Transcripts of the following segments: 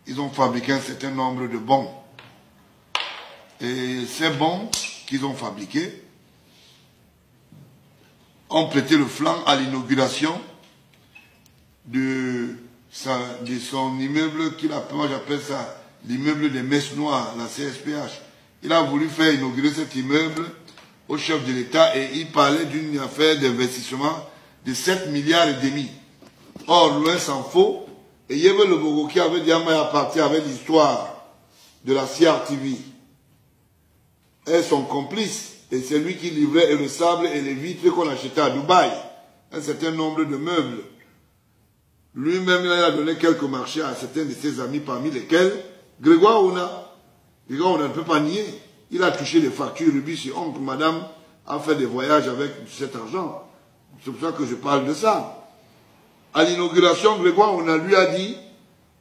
ils ont fabriqué un certain nombre de bons. Et ces bons qu'ils ont fabriqués ont prêté le flanc à l'inauguration de son immeuble qu'il appelle, moi j'appelle ça l'immeuble des Messes Noires, la CSPH. Il a voulu faire inaugurer cet immeuble au chef de l'État et il parlait d'une affaire d'investissement de 7 milliards et demi. Or, loin s'en faut, et Yéve Le Bogo qui avait dit à moi parti avec l'histoire de la CRTV. Elles sont complices, et c'est lui qui livrait le sable et les vitres qu'on achetait à Dubaï. Un certain nombre de meubles. Lui-même, il a donné quelques marchés à certains de ses amis, parmi lesquels Grégoire Ouna. Grégoire Ouna ne peut pas nier. Il a touché des factures, lui, si oncle, madame, a fait des voyages avec cet argent. C'est pour ça que je parle de ça. À l'inauguration, Grégoire Ouna lui a dit,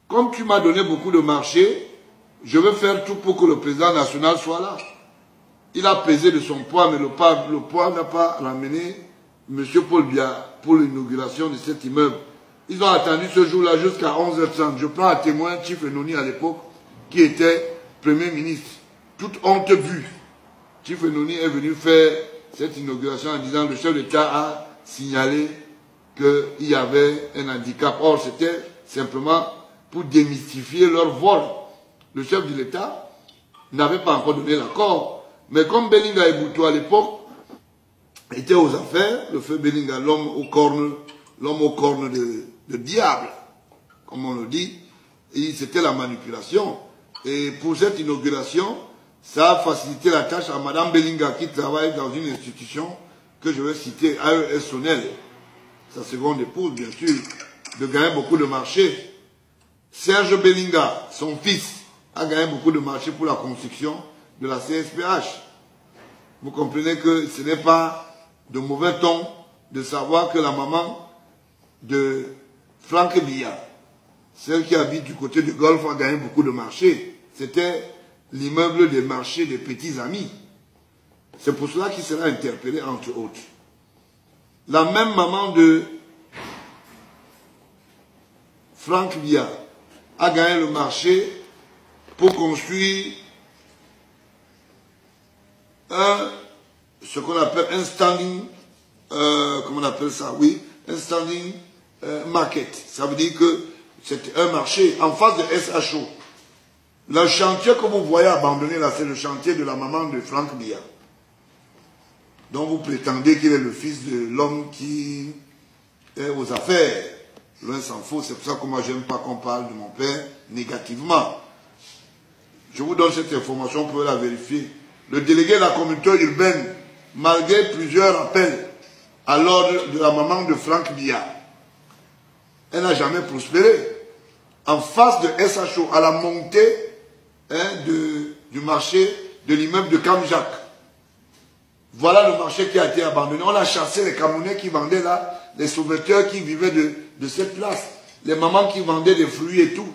comme tu m'as donné beaucoup de marchés, je vais faire tout pour que le président national soit là. Il a pesé de son poids, mais le poids n'a pas ramené M. Paul Biya pour l'inauguration de cet immeuble. Ils ont attendu ce jour-là jusqu'à 11h30. Je prends à témoin Chief Enoni à l'époque, qui était Premier ministre. Toute honte vue. Chief Enoni est venu faire cette inauguration en disant que le chef d'État a signalé qu'il y avait un handicap. Or, c'était simplement pour démystifier leur vol. Le chef de l'État n'avait pas encore donné l'accord. Mais comme Belinga Ebouto à l'époque était aux affaires, le feu Belinga, l'homme au corne de diable, comme on le dit, c'était la manipulation. Et pour cette inauguration, ça a facilité la tâche à Madame Belinga qui travaille dans une institution que je vais citer, AES Sonel, sa seconde épouse bien sûr, de gagner beaucoup de marchés. Serge Belinga, son fils, a gagné beaucoup de marchés pour la construction de la CSPH. Vous comprenez que ce n'est pas de mauvais ton de savoir que la maman de Franck Biya, celle qui habite du côté du Golfe, a gagné beaucoup de marchés. C'était l'immeuble des marchés des petits amis. C'est pour cela qu'il sera interpellé entre autres. La même maman de Franck Biya a gagné le marché pour construire ce qu'on appelle un standing, comment on appelle ça, oui, un standing market. Ça veut dire que c'est un marché en face de SHO. Le chantier que vous voyez abandonné là, c'est le chantier de la maman de Franck Biya. Donc vous prétendez qu'il est le fils de l'homme qui est aux affaires. Loin s'en faut, c'est pour ça que moi j'aime pas qu'on parle de mon père négativement. Je vous donne cette information pour la vérifier. Le délégué de la communauté urbaine, malgré plusieurs appels à l'ordre de la maman de Franck Biya, elle n'a jamais prospéré. En face de SHO, à la montée du marché de l'immeuble de Kamjak. Voilà le marché qui a été abandonné. On a chassé les Camerounais qui vendaient là, les sauveteurs qui vivaient de cette place, les mamans qui vendaient des fruits et tout.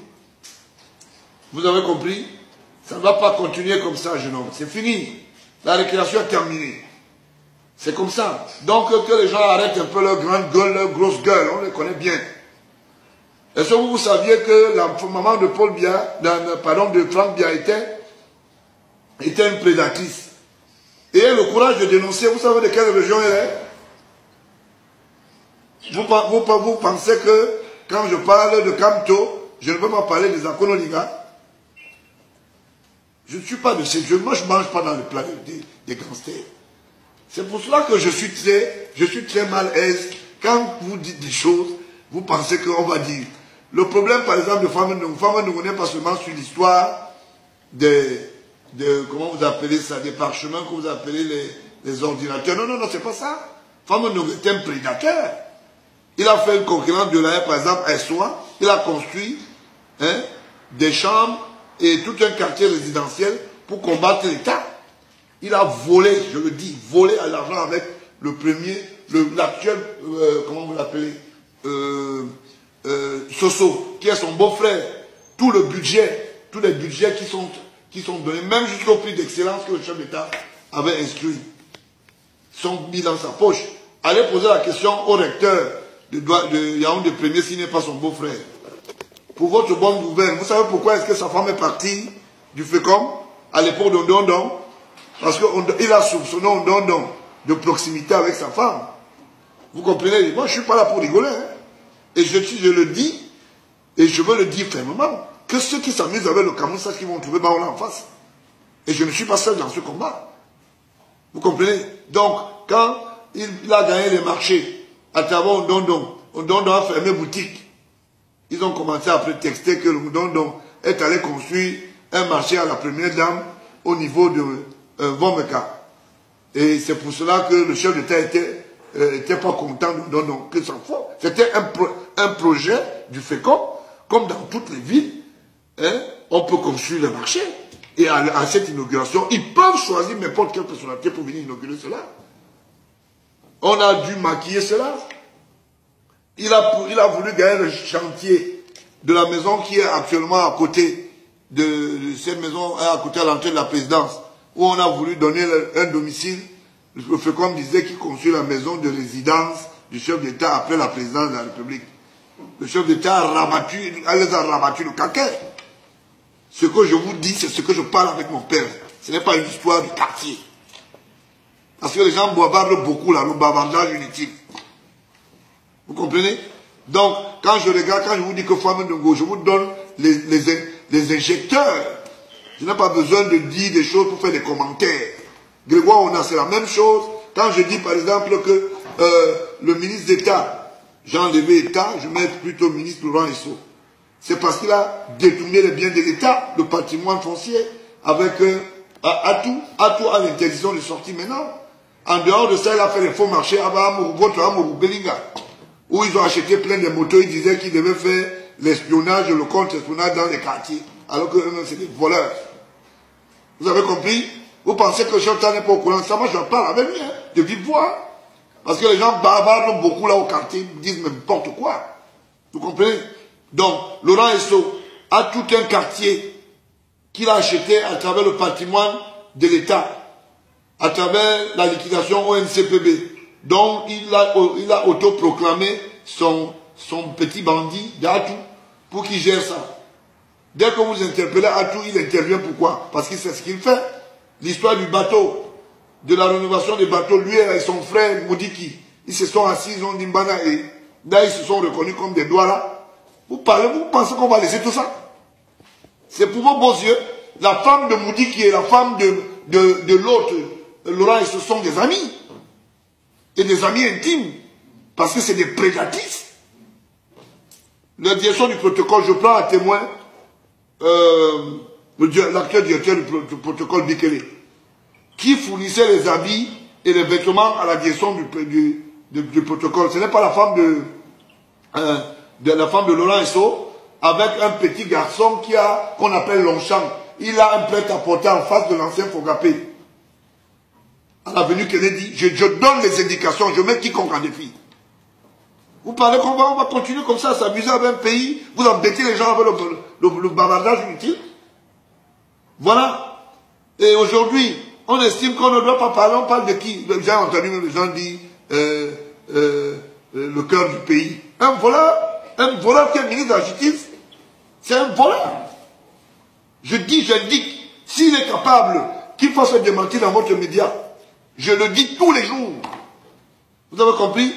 Vous avez compris? Ça ne va pas continuer comme ça, jeune homme. C'est fini. La récréation est terminée. C'est comme ça. Donc que les gens arrêtent un peu leur grande gueule, leur grosse gueule. On les connaît bien. Est-ce que vous saviez que la maman de Paul Biya, pardon, de Franck Biya était une prédatrice? Et elle a le courage de dénoncer. Vous savez de quelle région elle est? Vous pensez que quand je parle de Kamto, je ne peux pas parler des Akonoliga? Je ne suis pas de ces jeux. Moi, je ne mange pas dans le plat des gangsters. C'est pour cela que je suis très mal aise. Quand vous dites des choses, vous pensez qu'on va dire. Le problème, par exemple, de Femme Nougou n'est pas seulement sur l'histoire comment vous appelez ça, des parchemins que vous appelez les ordinateurs. Non, non, non, c'est pas ça. Femme Nougou est un prédateur. Il a fait une concurrence de la par exemple, à Soin. Il a construit des chambres et tout un quartier résidentiel pour combattre l'État. Il a volé, je le dis, volé à l'argent avec l'actuel, comment vous l'appelez, Soso, qui est son beau-frère. Tout le budget, tous les budgets qui sont donnés, même jusqu'au prix d'excellence que le chef d'État avait instruit, sont mis dans sa poche. Allez poser la question au recteur de Yaoundé Premier s'il n'est pas son beau-frère. pour votre bonne nouvelle. Vous savez pourquoi est-ce que sa femme est partie du FECOM à l'époque de Ndondon? Parce qu'il a soupçonné Ndondon de proximité avec sa femme. Vous comprenez? Moi, je ne suis pas là pour rigoler. Hein. Et je le dis, et je veux le dire fermement, que ceux qui s'amusent avec le Cameroun, c'est ce qu'ils vont trouver Baola en face. Et je ne suis pas seul dans ce combat. Vous comprenez? Donc, quand il a gagné les marchés à travers Ndondon, Ndondon a fermé boutique. Ils ont commencé à prétexter que Ndondon est allé construire un marché à la première dame au niveau de Vomeka. Et c'est pour cela que le chef d'État était pas content de Ndondon, que ça faut. C'était un projet du FECOM, comme dans toutes les villes, hein, on peut construire le marché. Et à cette inauguration, ils peuvent choisir n'importe quelle personnalité pour venir inaugurer cela. On a dû maquiller cela. Il a voulu gagner le chantier de la maison qui est actuellement à côté de cette maison, à côté à l'entrée de la présidence, où on a voulu donner un domicile. Le FECOM disait qu'il construit la maison de résidence du chef d'État après la présidence de la République. Le chef d'État les a rabattu le caquet. Ce que je vous dis, c'est ce que je parle avec mon père. Ce n'est pas une histoire du quartier. Parce que les gens bavardent beaucoup là, le bavardage inutile. Vous comprenez? Donc, quand je regarde, quand je vous dis que Femme Ndongo, je vous donne les injecteurs. Je n'ai pas besoin de dire des choses pour faire des commentaires. Grégoire, on a c'est la même chose. Quand je dis par exemple que le ministre d'État, j'ai enlevé État, je mets plutôt ministre Laurent Esso. C'est parce qu'il a détourné les biens de l'État, le patrimoine foncier, avec Atout. Atout a l'interdiction de sortie maintenant. En dehors de ça, il a fait les faux marchés à votre Amourou Belinga, où ils ont acheté plein de motos. Ils disaient qu'ils devaient faire l'espionnage, le contre-espionnage dans les quartiers, alors que eux-mêmes, c'est des voleurs. Vous avez compris? Vous pensez que Chantal n'est pas au courant de ça? Moi, je parle avec lui, hein, de vive voix. Parce que les gens bavardent beaucoup là au quartier, disent n'importe quoi. Vous comprenez? Donc, Laurent Esso a tout un quartier qu'il a acheté à travers le patrimoine de l'État, à travers la liquidation ONCPB, dont il a autoproclamé son petit bandit d'Atou pour qu'il gère ça. Dès que vous interpellez Atou, il intervient. Pourquoi? Parce qu'il sait ce qu'il fait. L'histoire du bateau, de la rénovation des bateaux, lui et son frère Moudiki, ils se sont assis, ils ont dit Mbana et là ils se sont reconnus comme des doigts là. Vous pensez qu'on va laisser tout ça? C'est pour vos beaux yeux. La femme de Moudiki et la femme de l'autre, Laurent, ce sont des amis. Et des amis intimes. Parce que c'est des prédatrices. La direction du protocole, je prends à témoin l'actuel directeur du protocole Bikele, qui fournissait les habits et les vêtements à la direction du protocole. Ce n'est pas la femme de Laurent Esso, avec un petit garçon qu'on appelle Longchamp. Il a un prêt-à-porter en face de l'ancien Fogapé. À l'avenue Kennedy, je donne les indications, je mets quiconque en défi. Vous parlez qu'on va continuer comme ça, s'amuser avec un pays, vous embêtez les gens avec le bavardage inutile. Voilà. Et aujourd'hui, on estime qu'on ne doit pas parler, on parle de qui? J'ai entendu les gens dire le cœur du pays. Un voleur qui est ministre de la Justice, c'est un voleur. J'indique, s'il est capable qu'il fasse se démentir dans votre média, je le dis tous les jours. Vous avez compris?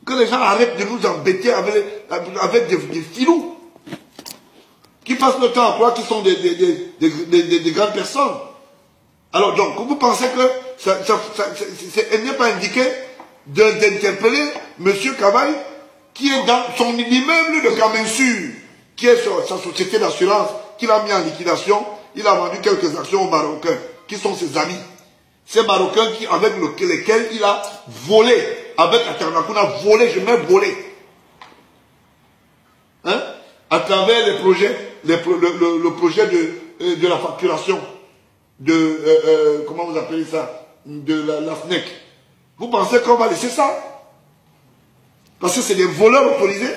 Que les gens arrêtent de nous embêter avec des filous. Qu'ils passent le temps à croire qu'ils sont des grandes personnes. Alors donc, vous pensez que elle n'est pas indiqué d'interpeller M. Cavaille, qui est dans son immeuble de Kamensur, qui est sa société d'assurance, qu'il a mis en liquidation. Il a vendu quelques actions aux Marocains, qui sont ses amis. Ces Marocains avec lesquels il a volé, avec Atarnakouna, volé, je mets volé. Hein? À travers les projets, le projet de la facturation, comment vous appelez ça, de la FNEC. Vous pensez qu'on va laisser ça? Parce que c'est des voleurs autorisés.